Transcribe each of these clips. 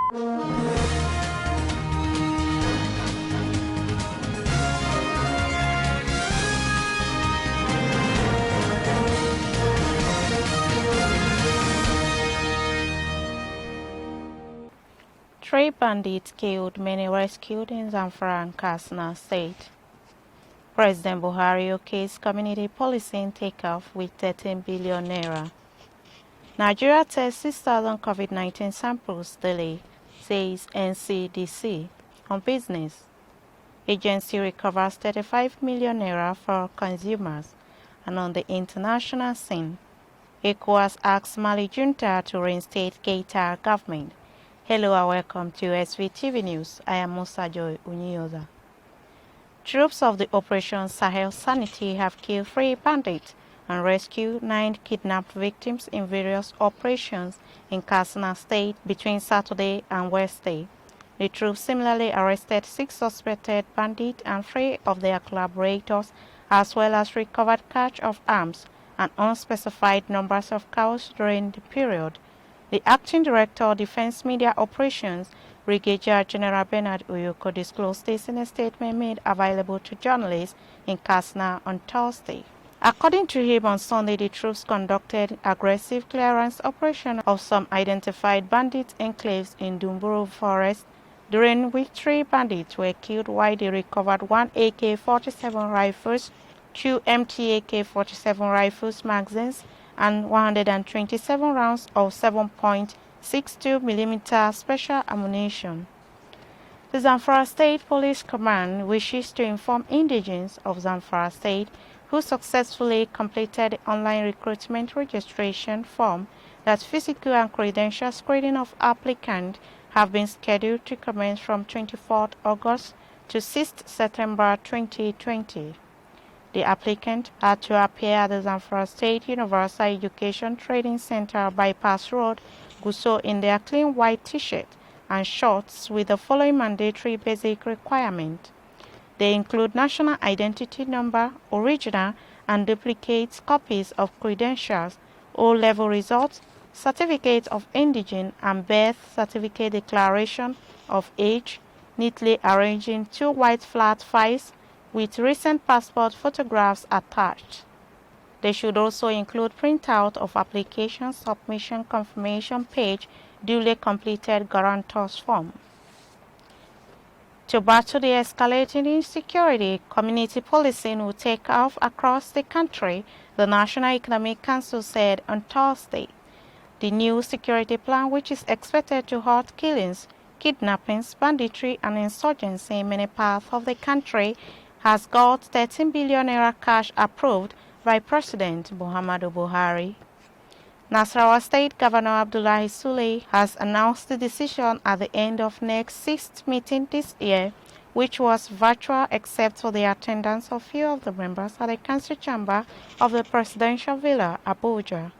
Three bandits killed, many rescued in Zamfara and Katsina State. President Buhari okays community policing takeoff with 13 billion naira. Nigeria tests 6,000 COVID-19 samples daily, says NCDC. On business, agency recovers 35 million naira for consumers. And on the international scene, ECOWAS asks Mali junta to reinstate Keita government. Hello and welcome to Svtv News. I am Musa Joy Unyoza. Troops of the Operation Sahel Sanity have killed 3 bandits and rescued 9 kidnapped victims in various operations in Katsina State between Saturday and Wednesday. The troops similarly arrested 6 suspected bandits and 3 of their collaborators, as well as recovered cache of arms and unspecified numbers of cows during the period. The Acting Director of Defense Media Operations, Brigadier General Bernard Oyoko, disclosed this in a statement made available to journalists in Katsina on Thursday. According to him, on Sunday, the troops conducted aggressive clearance operation of some identified bandit enclaves in Dumburu Forest, during which 3 bandits were killed while they recovered 1 AK-47 rifles, 2 empty AK-47 rifles magazines, and 127 rounds of 7.62 mm special ammunition. The Zamfara State Police Command wishes to inform indigents of Zamfara State who successfully completed the online recruitment registration form that physical and credential screening of applicants have been scheduled to commence from 24th August to 6th September 2020. The applicant had to appear at the Zamfara State Universal Education Training Center Bypass Road, Gusau, in their clean white t-shirt and shorts with the following mandatory basic requirements. They include national identity number, original and duplicate copies of credentials, O-level results, certificate of indigent and birth certificate declaration of age, neatly arranged in 2 white flat files with recent passport photographs attached. They should also include printout of application submission confirmation page, duly completed guarantor's form. To battle the escalating insecurity, community policing will take off across the country, the National Economic Council said on Thursday. The new security plan, which is expected to halt killings, kidnappings, banditry and insurgency in many parts of the country, has got 13 billion naira cash approved by President Muhammadu Buhari. Nasarawa State Governor Abdullahi Sule has announced the decision at the end of next 6th meeting this year, which was virtual except for the attendance of few of the members at the council chamber of the Presidential Villa, Abuja.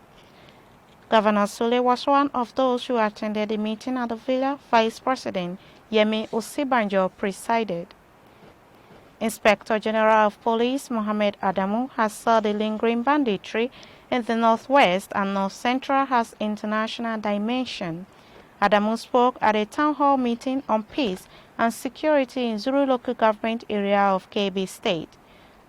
Governor Sule was one of those who attended the meeting at the Villa. Vice President Yemi Osibanjo presided. Inspector General of Police Mohammed Adamu has said the lingering banditry in the northwest and north central has international dimension. Adamu spoke at a town hall meeting on peace and security in Zuru local government area of Kebbi State.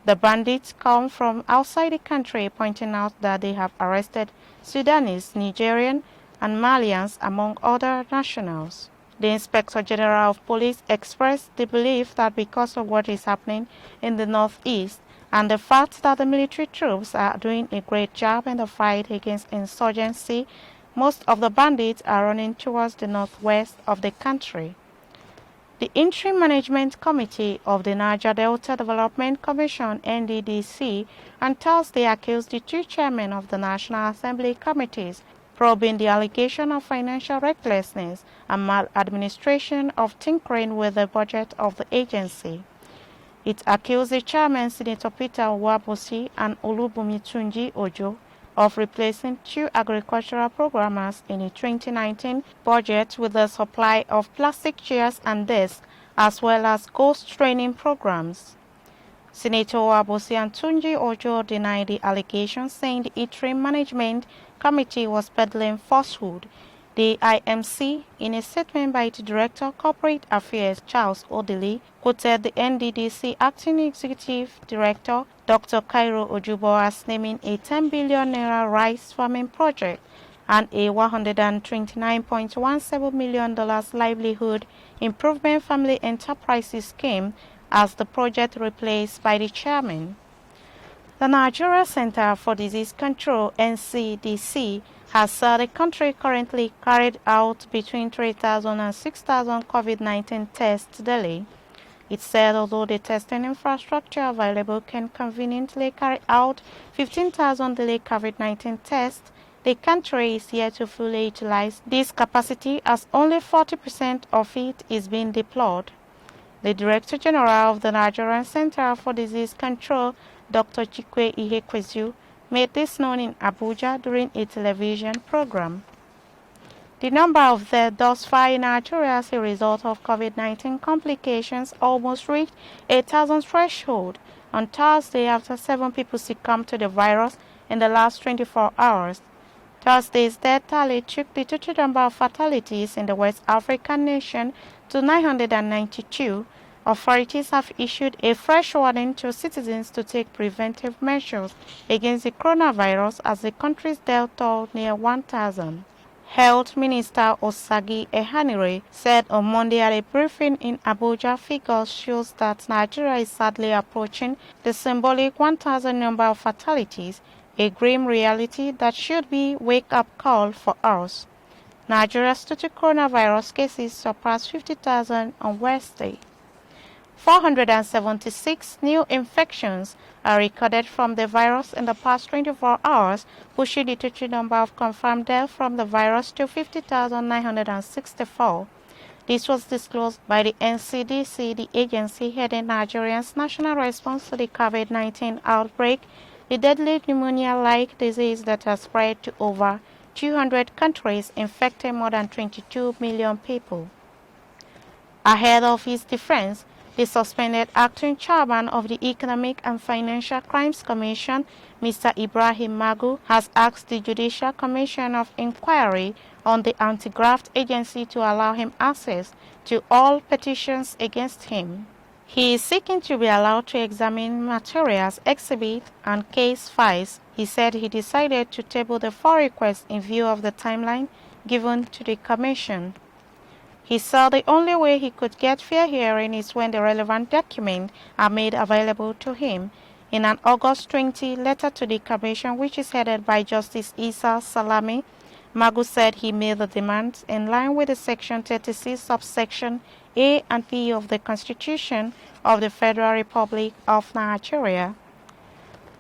The bandits come from outside the country, pointing out that they have arrested Sudanese, Nigerian, and Malians, among other nationals. The Inspector General of Police expressed the belief that because of what is happening in the northeast and the fact that the military troops are doing a great job in the fight against insurgency, most of the bandits are running towards the northwest of the country. The Interim Management Committee of the Niger Delta Development Commission (NDDC) on Thursday accused the 2 chairmen of the National Assembly committees probing the allegation of financial recklessness and maladministration of tinkering with the budget of the agency. It accused the chairman, Senator Peter Wabosi and Olubumi Tunji Ojo, of replacing 2 agricultural programmers in the 2019 budget with the supply of plastic chairs and desks, as well as ghost training programs. Senator Wabosi and Tunji Ojo denied the allegations, saying the interim management committee was peddling falsehood. The IMC, in a statement by its Director Corporate Affairs Charles Odili, quoted the NDDC Acting Executive Director Dr. Cairo Ojubo as naming a 10 billion naira rice farming project and a $129.17 million livelihood improvement family enterprises scheme as the project replaced by the chairman. The Nigeria Center for Disease Control (NCDC) has said the country currently carried out between 3,000 and 6,000 COVID-19 tests daily. It said although the testing infrastructure available can conveniently carry out 15,000 daily COVID-19 tests, the country is yet to fully utilize this capacity as only 40% of it is being deployed. The Director General of the Nigerian Center for Disease Control, Dr. Chikwe Ihekwezu, made this known in Abuja during a television program. The number of deaths thus far in Nigeria as a result of COVID-19 complications almost reached 8,000 threshold on Thursday after 7 people succumbed to the virus in the last 24 hours. Thursday's death tally took the total number of fatalities in the West African nation to 992. Authorities have issued a fresh warning to citizens to take preventive measures against the coronavirus as the country's death toll near 1,000. Health Minister Osagi Ehanire said on Monday at a briefing in Abuja figures shows that Nigeria is sadly approaching the symbolic 1,000 number of fatalities, a grim reality that should be a wake-up call for us. Nigeria's total coronavirus cases surpassed 50,000 on Wednesday. 476 new infections are recorded from the virus in the past 24 hours, pushing the total number of confirmed deaths from the virus to 50,964. This was disclosed by the NCDC, the agency heading Nigeria's national response to the COVID-19 outbreak, the deadly pneumonia-like disease that has spread to over 200 countries, infecting more than 22 million people. Ahead of his defense, the suspended acting chairman of the Economic and Financial Crimes Commission, Mr. Ibrahim Magu, has asked the Judicial Commission of Inquiry on the Anti-Graft Agency to allow him access to all petitions against him. He is seeking to be allowed to examine materials, exhibits, and case files. He said he decided to table the 4 requests in view of the timeline given to the Commission. He said the only way he could get fair hearing is when the relevant documents are made available to him. In an August 20 letter to the Commission, which is headed by Justice Isa Salami, Magu said he made the demands in line with the Section 36, subsection A and B of the Constitution of the Federal Republic of Nigeria.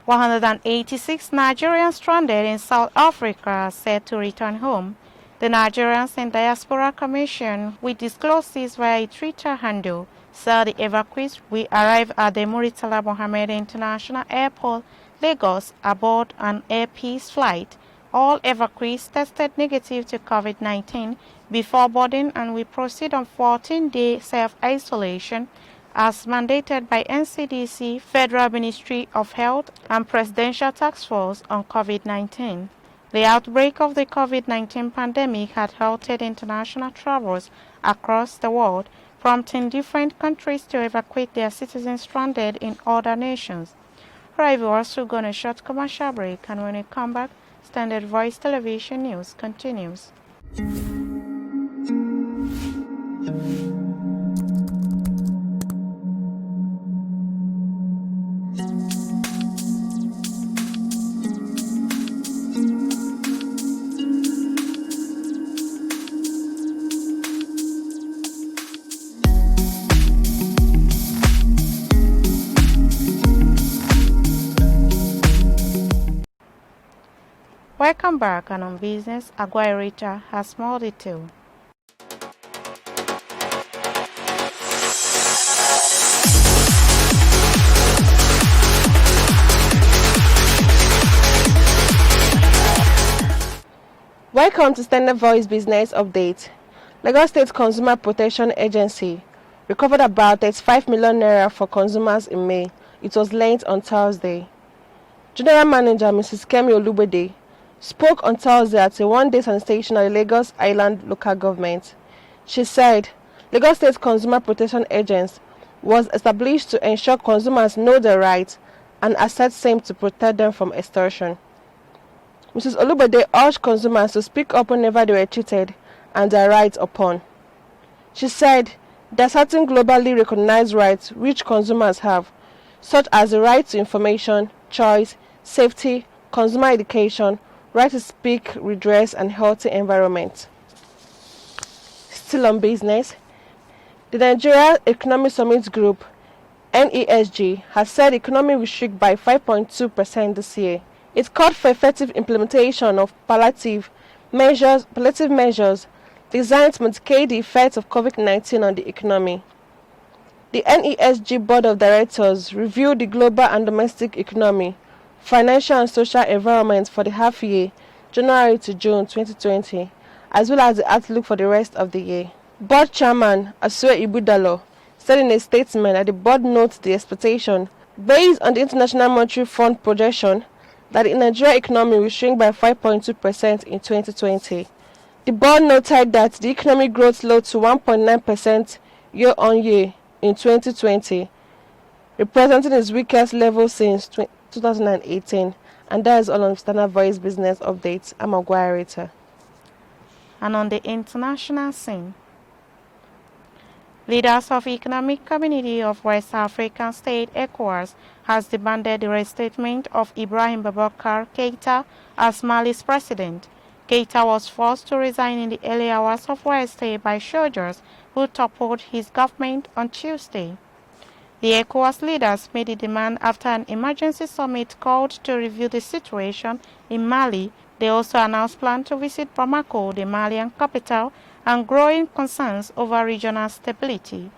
186 Nigerians stranded in South Africa are set to return home. The Nigerians in Diaspora Commission, which disclosed this via a Twitter handle, said the evacuees will arrive at the Muritala Mohammed International Airport, Lagos, aboard an Air Peace flight. All evacuees tested negative to COVID-19 before boarding and will proceed on 14-day self-isolation as mandated by NCDC, Federal Ministry of Health, and Presidential Task Force on COVID-19. The outbreak of the COVID-19 pandemic had halted international travels across the world, prompting different countries to evacuate their citizens stranded in other nations. Right, we're also going to short commercial break, and when we come back, Standard Voice Television News continues. Welcome back, and on business, Aguirre has more detail. Welcome to Standard Voice Business Update. Lagos State Consumer Protection Agency recovered about 35 million naira for consumers in May. It was lent on Thursday. General Manager Mrs. Kemi Olubede spoke on Thursday at a one-day sanitation at the Lagos Island local government. She said, Lagos State Consumer Protection Agency was established to ensure consumers know their rights and assert same to protect them from extortion. Mrs. Olubode urged consumers to speak up whenever they were cheated and their rights upon. She said, there are certain globally recognized rights which consumers have, such as the right to information, choice, safety, consumer education, right to speak, redress, and healthy environment. Still on business, the Nigeria Economic Summit Group, NESG, has said the economy will shrink by 5.2% this year. It called for effective implementation of palliative measures designed to mitigate the effects of COVID-19 on the economy. The NESG Board of Directors reviewed the global and domestic economy, financial and social environment for the half year, January to June 2020, as well as the outlook for the rest of the year. Board Chairman Asue Ibudalo said in a statement that the board notes the expectation, based on the International Monetary Fund projection, that the Nigerian economy will shrink by 5.2% in 2020. The board noted that the economic growth slowed to 1.9% year-on-year in 2020, representing its weakest level since 2018. And that is all on Standard Voice Business Updates. I'm Aguirre Rita. And on the international scene, leaders of Economic Community of West African State ECOWAS has demanded the reinstatement of Ibrahim Boubacar Keïta as Mali's president. Keïta was forced to resign in the early hours of Wednesday by soldiers who toppled his government on Tuesday. The ECOWAS leaders made the demand after an emergency summit called to review the situation in Mali. They also announced plans to visit Bamako, the Malian capital, and growing concerns over regional stability.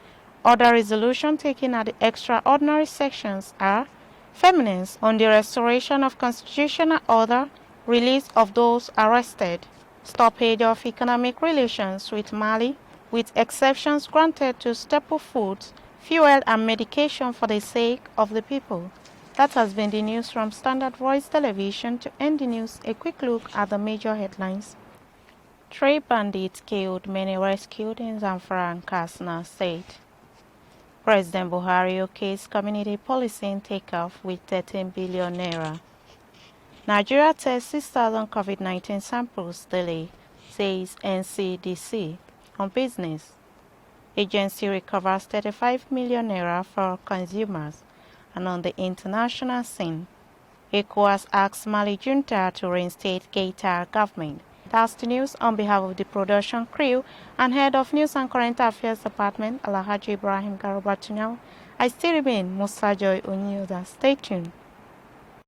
Other resolutions taken at the extraordinary sessions are firmness on the restoration of constitutional order, release of those arrested, stoppage of economic relations with Mali, with exceptions granted to staple foods, fuel and medication for the sake of the people. That has been the news from Standard Voice Television. To end the news, a quick look at the major headlines. 3 bandits killed, many rescued in Zamfara and Katsina State. President Buhari okays community policing takeoff with 13 billion naira. Nigeria tests 6,000 COVID-19 samples daily, says NCDC. On business, agency recovers 35 million naira for consumers. And on the international scene, ECOWAS asks Mali junta to reinstate Keïta government. That's the news. On behalf of the production crew and head of News and Current Affairs Department, Alhaji Ibrahim Garuba Tunyao, I still remain Musa Joy Onyoda. Stay tuned.